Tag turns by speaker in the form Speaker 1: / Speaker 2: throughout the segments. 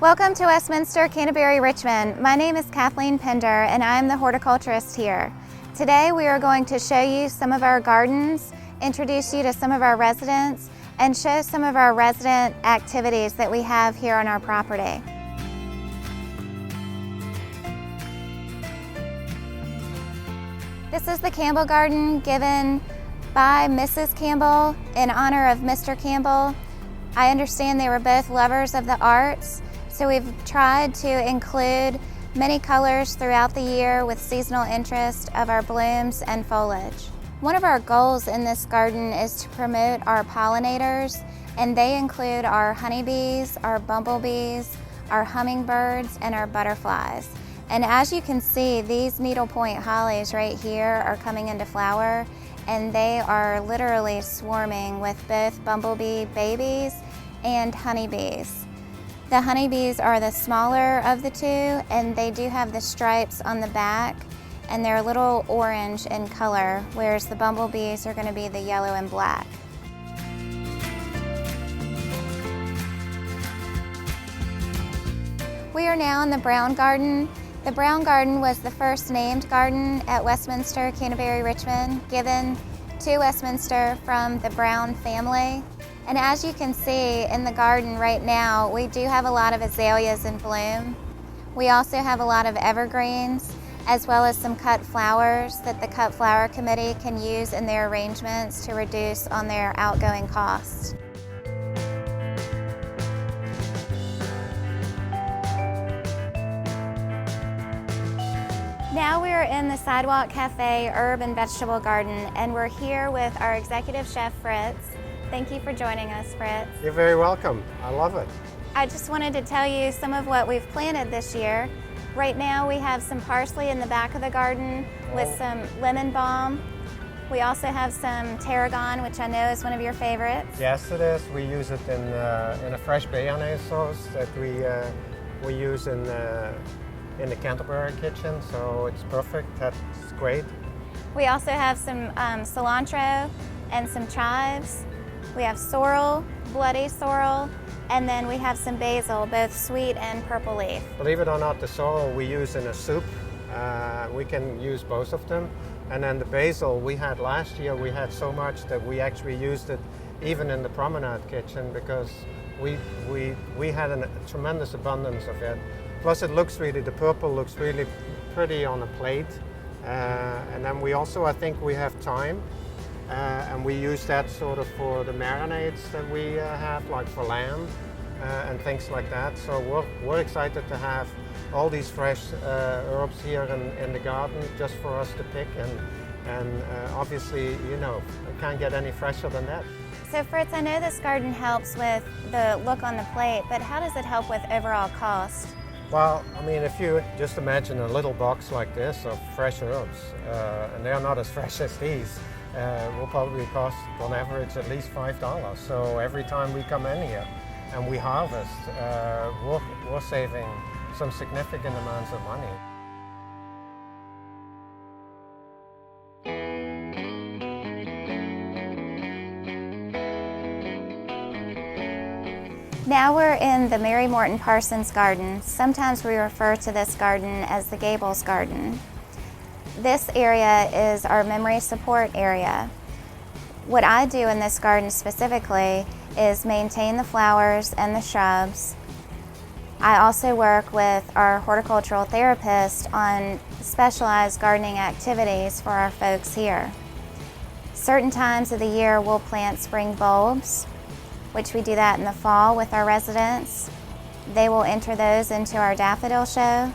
Speaker 1: Welcome to Westminster, Canterbury, Richmond. My name is Kathleen Pender and I am the horticulturist here. Today we are going to show you some of our gardens, introduce you to some of our residents, and show some of our resident activities that we have here on our property. This is the Campbell Garden given by Mrs. Campbell in honor of Mr. Campbell. I understand they were both lovers of the arts, so we've tried to include many colors throughout the year with seasonal interest of our blooms and foliage. One of our goals in this garden is to promote our pollinators, and they include our honeybees, our bumblebees, our hummingbirds, and our butterflies. And as you can see, these needlepoint hollies right here are coming into flower, and they are literally swarming with both bumblebee babies and honeybees. The honeybees are the smaller of the two, and they do have the stripes on the back, and they're a little orange in color, whereas the bumblebees are going to be the yellow and black. We are now in the Brown Garden. The Brown Garden was the first named garden at Westminster, Canterbury, Richmond, given to Westminster from the Brown family. And as you can see in the garden right now, we do have a lot of azaleas in bloom. We also have a lot of evergreens, as well as some cut flowers that the Cut Flower Committee can use in their arrangements to reduce on their outgoing costs. Now we are in the Sidewalk Cafe herb and vegetable garden, and we're here with our executive chef, Fritz. Thank you for joining us, Fritz.
Speaker 2: You're very welcome. I love it.
Speaker 1: I just wanted to tell you some of what we've planted this year. Right now we have some parsley in the back of the garden with some lemon balm. We also have some tarragon, which I know is one of your favorites.
Speaker 2: Yes, it is. We use it in a fresh mayonnaise sauce that we use in the Canterbury kitchen, so it's perfect. That's great.
Speaker 1: We also have some cilantro and some chives. We have sorrel, bloody sorrel, and then we have some basil, both sweet and purple leaf.
Speaker 2: Believe it or not, the sorrel we use in a soup. We can use both of them. And then the basil we had last year, we had so much that we actually used it even in the promenade kitchen because we had a tremendous abundance of it. Plus it looks really, the purple looks really pretty on a plate. And then we also, I think we have thyme. And we use that sort of for the marinades that we have, like for lamb and things like that. So we're excited to have all these fresh herbs here in the garden just for us to pick. And obviously, you know, it can't get any fresher than that.
Speaker 1: So Fritz, I know this garden helps with the look on the plate, but how does it help with overall cost?
Speaker 2: Well, I mean, if you just imagine a little box like this of fresh herbs, and they're not as fresh as these, will probably cost on average at least $5. So every time we come in here and we harvest, we're saving some significant amounts of money.
Speaker 1: Now we're in the Mary Morton Parsons garden. Sometimes we refer to this garden as the Gables Garden. This area is our memory support area. What I do in this garden specifically is maintain the flowers and the shrubs. I also work with our horticultural therapist on specialized gardening activities for our folks here. Certain times of the year we'll plant spring bulbs, which we do that in the fall with our residents. They will enter those into our daffodil show.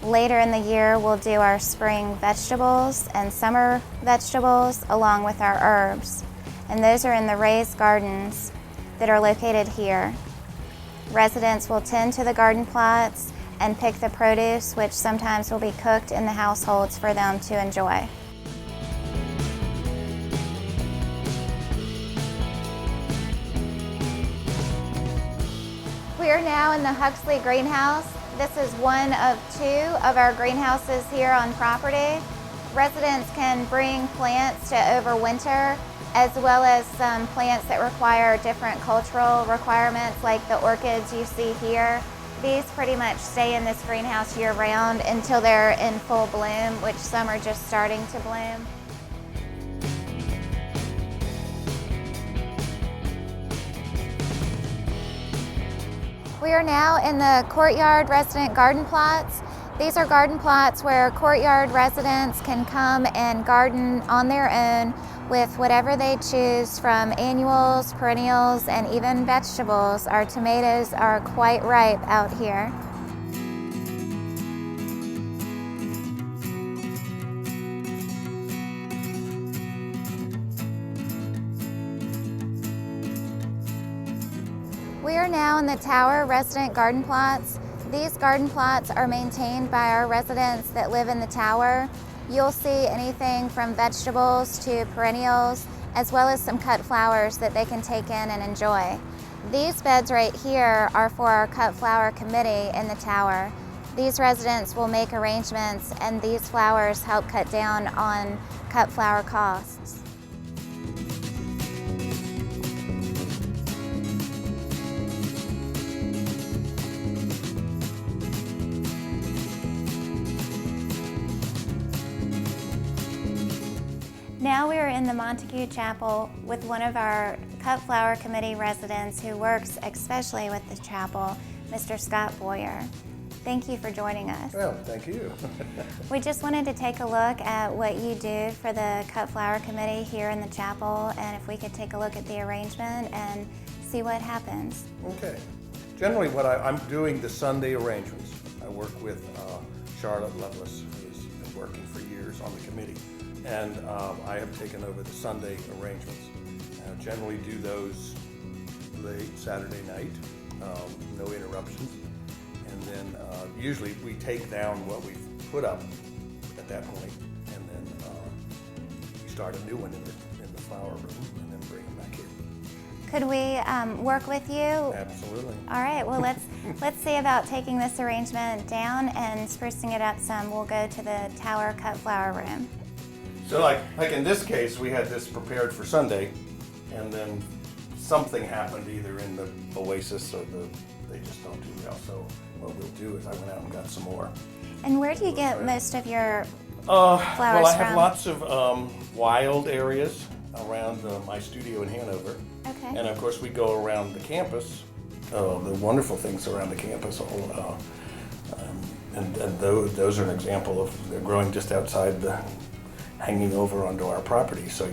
Speaker 1: Later in the year, we'll do our spring vegetables and summer vegetables along with our herbs. And those are in the raised gardens that are located here. Residents will tend to the garden plots and pick the produce, which sometimes will be cooked in the households for them to enjoy. We are now in the Huxley greenhouse. This is one of two of our greenhouses here on property. Residents can bring plants to overwinter, as well as some plants that require different cultural requirements, like the orchids you see here. These pretty much stay in this greenhouse year-round until they're in full bloom, which some are just starting to bloom. We are now in the Courtyard resident garden plots. These are garden plots where Courtyard residents can come and garden on their own with whatever they choose, from annuals, perennials, and even vegetables. Our tomatoes are quite ripe out here. We are now in the Tower resident garden plots. These garden plots are maintained by our residents that live in the tower. You'll see anything from vegetables to perennials, as well as some cut flowers that they can take in and enjoy. These beds right here are for our cut flower committee in the tower. These residents will make arrangements, and these flowers help cut down on cut flower costs. Now we are in the Montague Chapel with one of our Cut Flower Committee residents who works especially with the chapel, Mr. Scott Boyer. Thank you for joining us.
Speaker 3: Well, thank you.
Speaker 1: We just wanted to take a look at what you do for the Cut Flower Committee here in the chapel, and if we could take a look at the arrangement and see what happens.
Speaker 3: Okay. Generally, I'm doing the Sunday arrangements. I work with Charlotte Lovelace, who's been working for years on the committee. And I have taken over the Sunday arrangements. I generally do those late Saturday night, no interruptions. And then usually we take down what we've put up at that point, and then we start a new one in the flower room, and then bring them back in.
Speaker 1: Could we work with you?
Speaker 3: Absolutely.
Speaker 1: All right, well let's see about taking this arrangement down and sprucing it up some. We'll go to the Tower Cut Flower Room.
Speaker 3: So like in this case, we had this prepared for Sunday, and then something happened either in the Oasis or they just don't do well. So what we'll do is I went out and got some more.
Speaker 1: And where do you get most of your flowers from?
Speaker 3: Well, I have lots of wild areas around my studio in Hanover.
Speaker 1: Okay.
Speaker 3: And of course we go around the campus, the wonderful things around the campus. And those are an example of they're growing just outside hanging over onto our property, so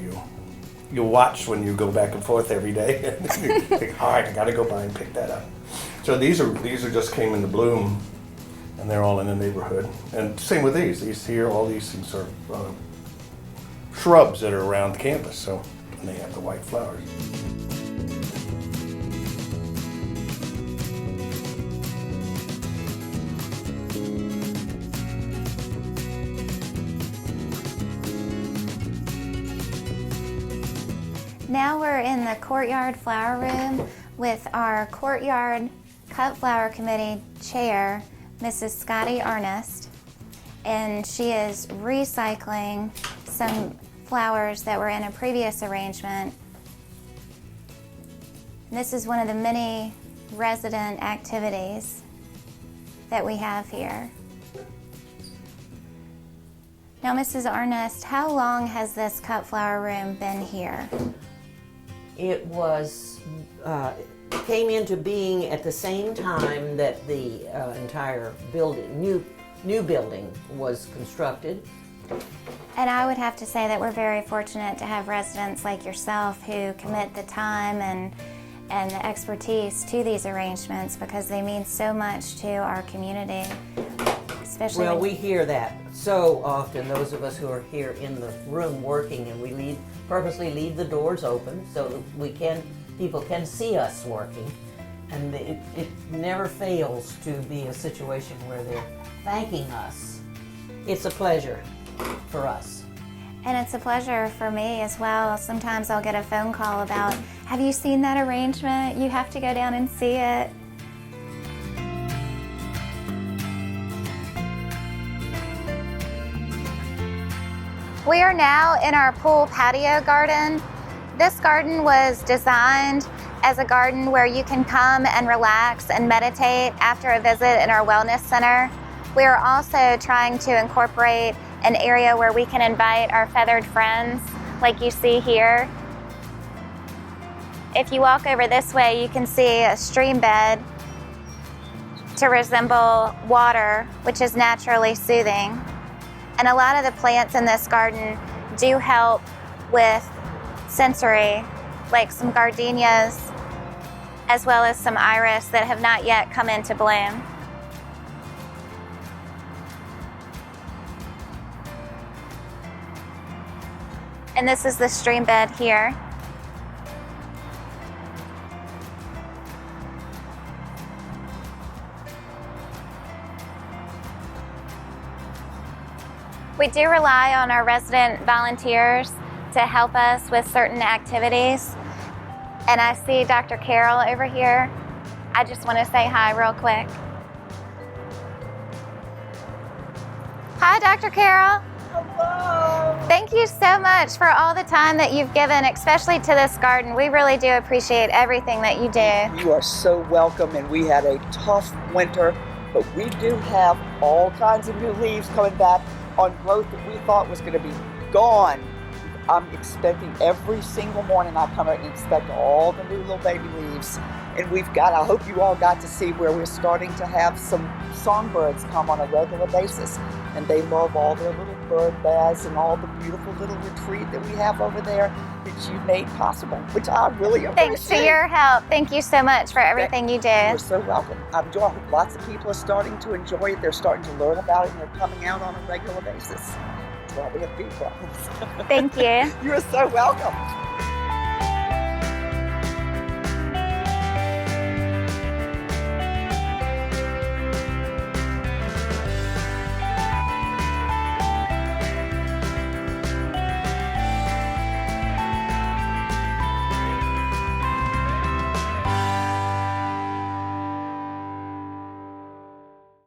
Speaker 3: you'll watch when you go back and forth every day. And you think, all right, I got to go by and pick that up. So these are just came into bloom, and they're all in the neighborhood. And same with these. These here, all these things are shrubs that are around the campus. So and they have the white flowers.
Speaker 1: Now we're in the Courtyard Flower Room with our Courtyard Cut Flower Committee Chair, Mrs. Scotty Ernest, and she is recycling some flowers that were in a previous arrangement. This is one of the many resident activities that we have here. Now, Mrs. Ernest, how long has this cut flower room been here?
Speaker 4: It came into being at the same time that the entire building, new building was constructed.
Speaker 1: And I would have to say that we're very fortunate to have residents like yourself who commit the time and the expertise to these arrangements, because they mean so much to our community. Especially
Speaker 4: well, we hear that so often, those of us who are here in the room working, and we purposely leave the doors open so that people can see us working. And it never fails to be a situation where they're thanking us. It's a pleasure for us.
Speaker 1: And it's a pleasure for me as well. Sometimes I'll get a phone call about, have you seen that arrangement? You have to go down and see it. We are now in our pool patio garden. This garden was designed as a garden where you can come and relax and meditate after a visit in our wellness center. We are also trying to incorporate an area where we can invite our feathered friends, like you see here. If you walk over this way, you can see a stream bed to resemble water, which is naturally soothing. And a lot of the plants in this garden do help with sensory, like some gardenias, as well as some iris that have not yet come into bloom. And this is the stream bed here. We do rely on our resident volunteers to help us with certain activities. And I see Dr. Carol over here. I just want to say hi real quick. Hi, Dr. Carol.
Speaker 5: Hello.
Speaker 1: Thank you so much for all the time that you've given, especially to this garden. We really do appreciate everything that you do.
Speaker 5: You are so welcome, and we had a tough winter, but we do have all kinds of new leaves coming back on growth that we thought was going to be gone. I'm expecting every single morning I come out and inspect all the new little baby leaves. And we've got, I hope you all got to see where we're starting to have some songbirds come on a regular basis. And they love all their little bird baths and all the beautiful little retreat that we have over there that you made possible, which I really appreciate.
Speaker 1: Thanks for your help. Thank you so much for everything you do.
Speaker 5: You're so welcome. I'm enjoying it. Lots of people are starting to enjoy it. They're starting to learn about it, and they're coming out on a regular basis. Well, we have big problems.
Speaker 1: Thank you.
Speaker 5: You're so welcome.